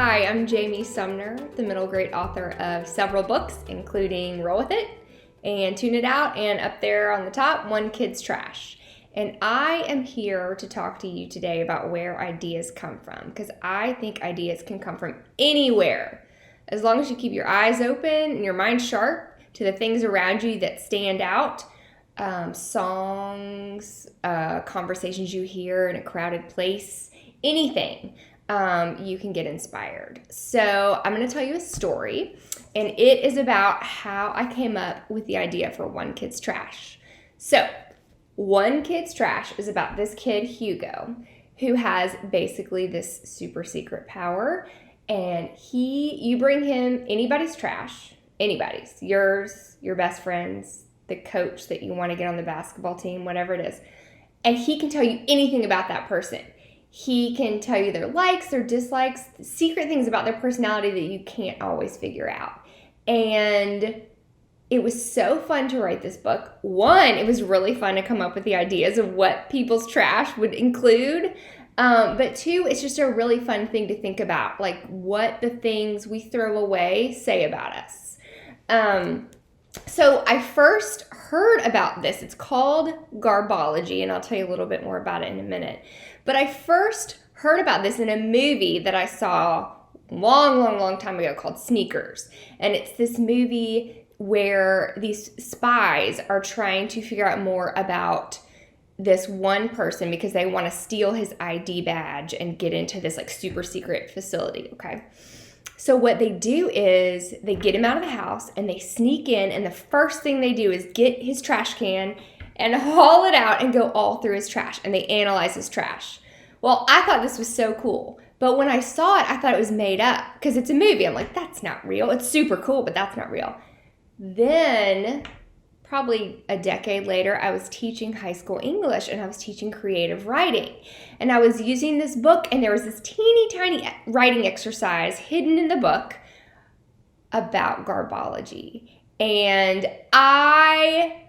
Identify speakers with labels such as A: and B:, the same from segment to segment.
A: Hi, I'm Jamie Sumner, the middle grade author of several books, including Roll With It and Tune It Out, and up there on the top, One Kid's Trash. And I am here to talk to you today about where ideas come from, because I think ideas can come from anywhere. As long as you keep your eyes open and your mind sharp to the things around you that stand out, songs, conversations you hear in a crowded place, anything, you can get inspired. So I'm going to tell you a story, and it is about how I came up with the idea for One Kid's Trash. So One Kid's Trash is about this kid, Hugo, who has basically this super secret power, and you bring him anybody's trash, anybody's, yours, your best friend's, the coach that you want to get on the basketball team, whatever it is, and he can tell you anything about that person. He can tell you their likes, their dislikes, secret things about their personality that you can't always figure out. And it was so fun to write this book. One, it was really fun to come up with the ideas of what people's trash would include. But two, it's just a really fun thing to think about, like what the things we throw away say about us. So I first heard about this. It's called Garbology, and I'll tell you a little bit more about it in a minute. But I first heard about this in a movie that I saw long time ago called Sneakers. And it's this movie where these spies are trying to figure out more about this one person because they want to steal his ID badge and get into this like super secret facility, okay? So what they do is they get him out of the house and they sneak in, and the first thing they do is get his trash can and haul it out and go all through his trash, and they analyze his trash. Well, I thought this was so cool, but when I saw it, I thought it was made up because it's a movie. I'm like, that's not real. It's super cool, but that's not real. Then, probably a decade later, I was teaching high school English, and I was teaching creative writing. And I was using this book, and there was this teeny tiny writing exercise hidden in the book about Garbology. And I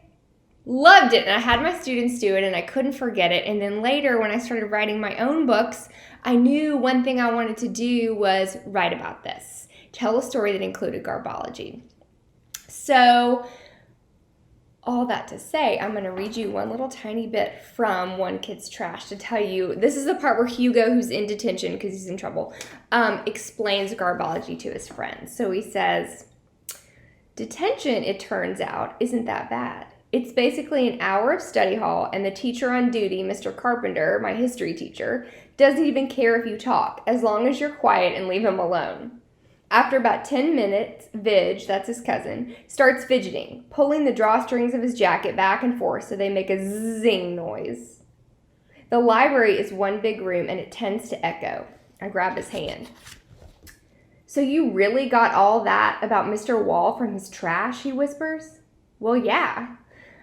A: loved it, and I had my students do it, and I couldn't forget it. And then later, when I started writing my own books, I knew one thing I wanted to do was write about this, tell a story that included Garbology. So all that to say, I'm going to read you one little tiny bit from One Kid's Trash to tell you, this is the part where Hugo, who's in detention because he's in trouble, explains Garbology to his friends. So he says, "Detention, it turns out, isn't that bad. It's basically an hour of study hall, and the teacher on duty, Mr. Carpenter, my history teacher, doesn't even care if you talk, as long as you're quiet and leave him alone. After about 10 minutes, Vidge, that's his cousin, starts fidgeting, pulling the drawstrings of his jacket back and forth so they make a zing noise. The library is one big room, and it tends to echo." I grab his hand. "So you really got all that about Mr. Wall from his trash?" he whispers. "Well, yeah."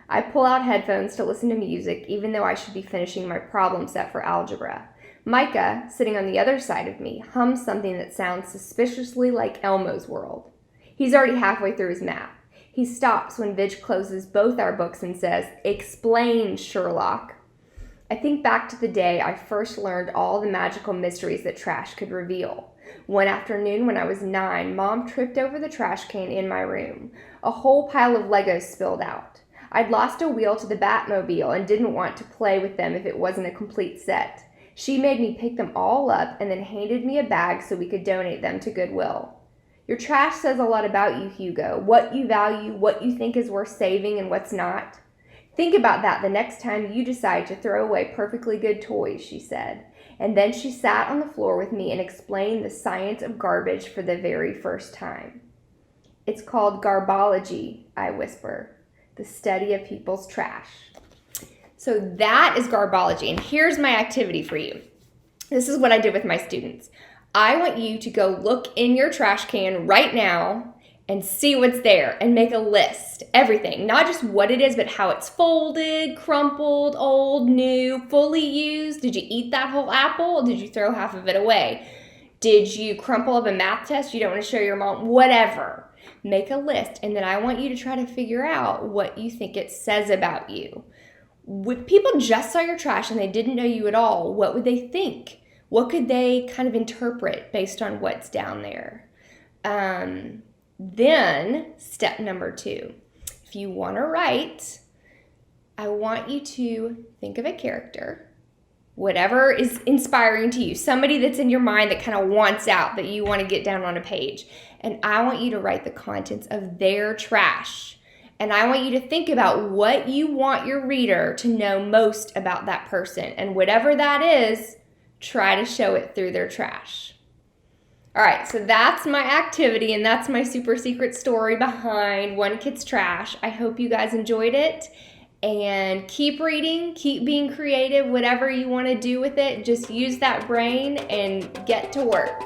A: I pull out headphones to listen to music, even though I should be finishing my problem set for algebra. Micah, sitting on the other side of me, hums something that sounds suspiciously like Elmo's World. He's already halfway through his map. He stops when Vidge closes both our books and says, "Explain, Sherlock." I think back to the day I first learned all the magical mysteries that trash could reveal. One afternoon when I was 9, Mom tripped over the trash can in my room. A whole pile of Legos spilled out. I'd lost a wheel to the Batmobile and didn't want to play with them if it wasn't a complete set. She made me pick them all up and then handed me a bag so we could donate them to Goodwill. Your trash says a lot about you, Hugo. What you value, what you think is worth saving, and what's not. Think about that the next time you decide to throw away perfectly good toys, she said. And then she sat on the floor with me and explained the science of garbage for the very first time. "It's called Garbology," I whisper. "The study of people's trash." So that is Garbology, and here's my activity for you. This is what I did with my students. I want you to go look in your trash can right now and see what's there and make a list, everything, not just what it is, but how it's folded, crumpled, old, new, fully used. Did you eat that whole apple, or did you throw half of it away? Did you crumple up a math test you don't want to show your mom? Whatever. Make a list, and then I want you to try to figure out what you think it says about you. If people just saw your trash and they didn't know you at all, what would they think? what could they kind of interpret based on what's down there? Then step number 2, if you want to write, I want you to think of a character, whatever is inspiring to you, somebody that's in your mind that kind of wants out, that you want to get down on a page. And I want you to write the contents of their trash. And I want you to think about what you want your reader to know most about that person. And whatever that is, try to show it through their trash. All right, so that's my activity, and that's my super secret story behind One Kid's Trash. I hope you guys enjoyed it. And keep reading, keep being creative, whatever you want to do with it. Just use that brain and get to work.